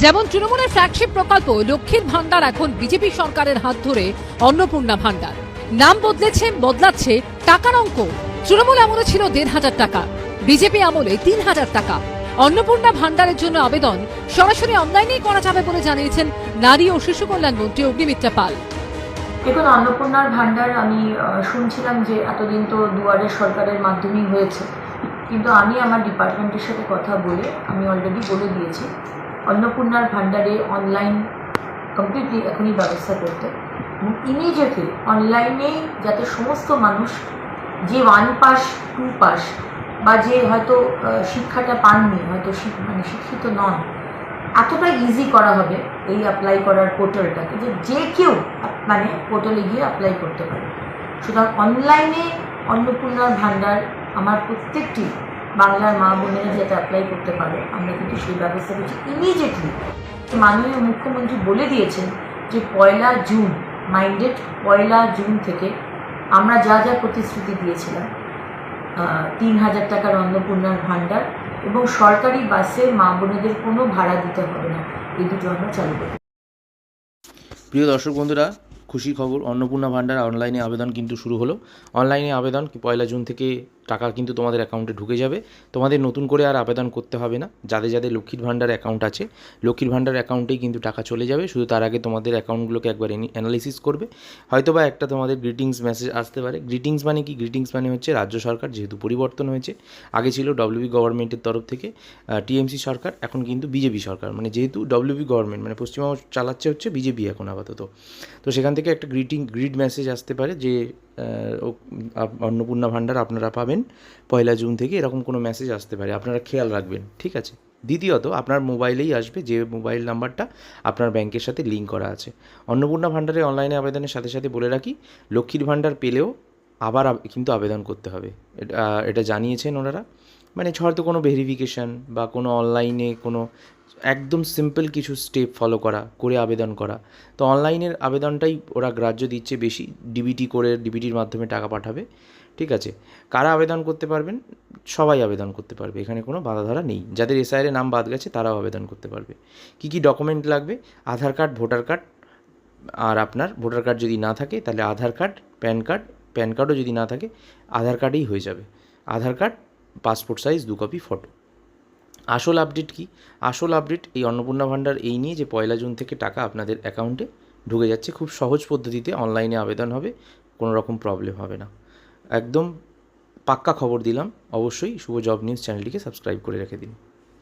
যেমন তৃণমূলের ফ্ল্যাগশিপ প্রকল্প লক্ষ্মীর ভান্ডার এখন বিজেপি সরকারের হাত ধরে অন্নপূর্ণা ভান্ডার। নাম বদলাচ্ছে টাকার অঙ্ক। তৃণমূল আমলে ছিল ১,৫০০ টাকা, বিজেপি আমলে ৩,০০০ টাকা। অন্নপূর্ণা ভান্ডারের জন্য আবেদন সরাসরি অনলাইনেই করা যাবে বলে জানিয়েছেন নারী ও শিশু কল্যাণ মন্ত্রী অগ্নিমিত্রা পাল। দেখুন, অন্নপূর্ণার ভান্ডার আমি শুনছিলাম যে এতদিন তো দুয়ারে সরকারের মাধ্যমেই হয়েছে, কিন্তু আমি আমার ডিপার্টমেন্টের সাথে কথা বলে আমি অলরেডি বলে দিয়েছি অন্নপূর্ণার ভান্ডারে অনলাইন কমপ্লিটলি এখনই ব্যবস্থা করতে, এবং ইমিডিয়েটলি অনলাইনে যাতে সমস্ত মানুষ যে 1 পাস 2 পাস বা যে হয়তো শিক্ষাটা পাননি, হয়তো শিক্ষিত নন, এতটা ইজি করা হবে এই অ্যাপ্লাই করার পোর্টালটাকে যে কেউ পোর্টালে গিয়ে অ্যাপ্লাই করতে পারে। সুতরাং অনলাইনে অন্নপূর্ণার ভান্ডার আমার প্রত্যেকটি বাংলার মা বোনেরা যাতে অ্যাপ্লাই করতে পারে, আমরা কিন্তু সেই ব্যবস্থা করছি ইমিডিয়েটলি। মাননীয় মুখ্যমন্ত্রী বলে দিয়েছেন যে 1 জুন মাইন্ডেড 1 জুন থেকে আমরা যা যা প্রতিশ্রুতি দিয়েছিলাম ৩,০০০ টাকার অন্নপূর্ণার ভান্ডার এবং সরকারি বাসে মা বোনেদের কোনো ভাড়া দিতে হবে না, এই দুটো আমরা চালু করি। প্রিয় দর্শক বন্ধুরা, খুশি খবর, অন্নপূর্ণা ভান্ডার অনলাইনে আবেদন কিন্তু শুরু হলো। অনলাইনে আবেদন 1 জুন থেকে টাকা কিন্তু তোমাদের অ্যাকাউন্টে ঢুকে যাবে। তোমাদের নতুন করে আর আবেদন করতে হবে না। যাদের যাদের লক্ষ্মীর ভান্ডার অ্যাকাউন্ট আছে, লক্ষ্মীর ভান্ডার অ্যাকাউন্টেই কিন্তু টাকা চলে যাবে। শুধু তার আগে তোমাদের অ্যাকাউন্টগুলোকে একবার অ্যানালিসিস করবে। হয়তোবা একটা তোমাদের গ্রিটিংস মেসেজ আসতে পারে। গ্রিটিংস মানে কি? গ্রিটিংস মানে হচ্ছে রাজ্য সরকার যেহেতু পরিবর্তন হয়েছে, আগে ছিল ডব্লিউবি গভর্নমেন্টের তরফ থেকে টিএমসি সরকার, এখন কিন্তু বিজেপি সরকার। মানে যেহেতু ডব্লিউবি গভর্নমেন্ট মানে পশ্চিমবঙ্গ চালাচ্ছে হচ্ছে বিজেপি এখন আপাতত, তো সেখান থেকে একটা গ্রিড মেসেজ আসতে পারে যে অন্নপূর্ণা ভান্ডার আপনারা পাবেন 1 জুন থেকে, এরকম কোনো মেসেজ আসতে পারে। আপনারা খেয়াল রাখবেন, ঠিক আছে? দ্বিতীয়ত, আপনার মোবাইলেই আসবে যে মোবাইল নাম্বারটা আপনার ব্যাংকের সাথে লিঙ্ক করা আছে। অন্নপূর্ণা ভান্ডারে অনলাইনে আবেদনের সাথে সাথে বলে রাখি, লক্ষ্মীর ভান্ডার পেলেও আবার কিন্তু আবেদন করতে হবে। এটা জানিয়েছেন ওনারা। মানে হয়তো কোনো ভেরিফিকেশান বা কোনো অনলাইনে কোনো একদম সিম্পল কিছু স্টেপ ফলো করে আবেদন করা। তো অনলাইনের আবেদনটাই ওরা গ্রাহ্য দিচ্ছে বেশি। ডিবিটির মাধ্যমে টাকা পাঠাবে, ঠিক আছে? কারা আবেদন করতে পারবেন? সবাই আবেদন করতে পারবে, এখানে কোনো বাধাধরা নেই। যাদের এসআইআর নাম বাদ গেছে তারাও আবেদন করতে পারবে। কী ডকুমেন্ট লাগবে? আধার কার্ড, ভোটার কার্ড, আর আপনার ভোটার কার্ড যদি না থাকে তাহলে আধার কার্ড, প্যান কার্ডও যদি না থাকে আধার কার্ডেই হয়ে যাবে। Aadhaar card, passport size 2 copy photo. আসল আপডেট কি? আসল আপডেট এই অন্নপূর্ণা ভান্ডার এই নিয়ে যে 1 জুন থেকে টাকা আপনাদের অ্যাকাউন্টে ঢুকে যাচ্ছে। খুব সহজ পদ্ধতিতে অনলাইনে আবেদন হবে, কোনো রকম প্রবলেম হবে না। একদম পাক্কা খবর দিলাম। অবশ্যই শুভ জব নিউজ চ্যানেলটিকে সাবস্ক্রাইব করে রেখে দিন।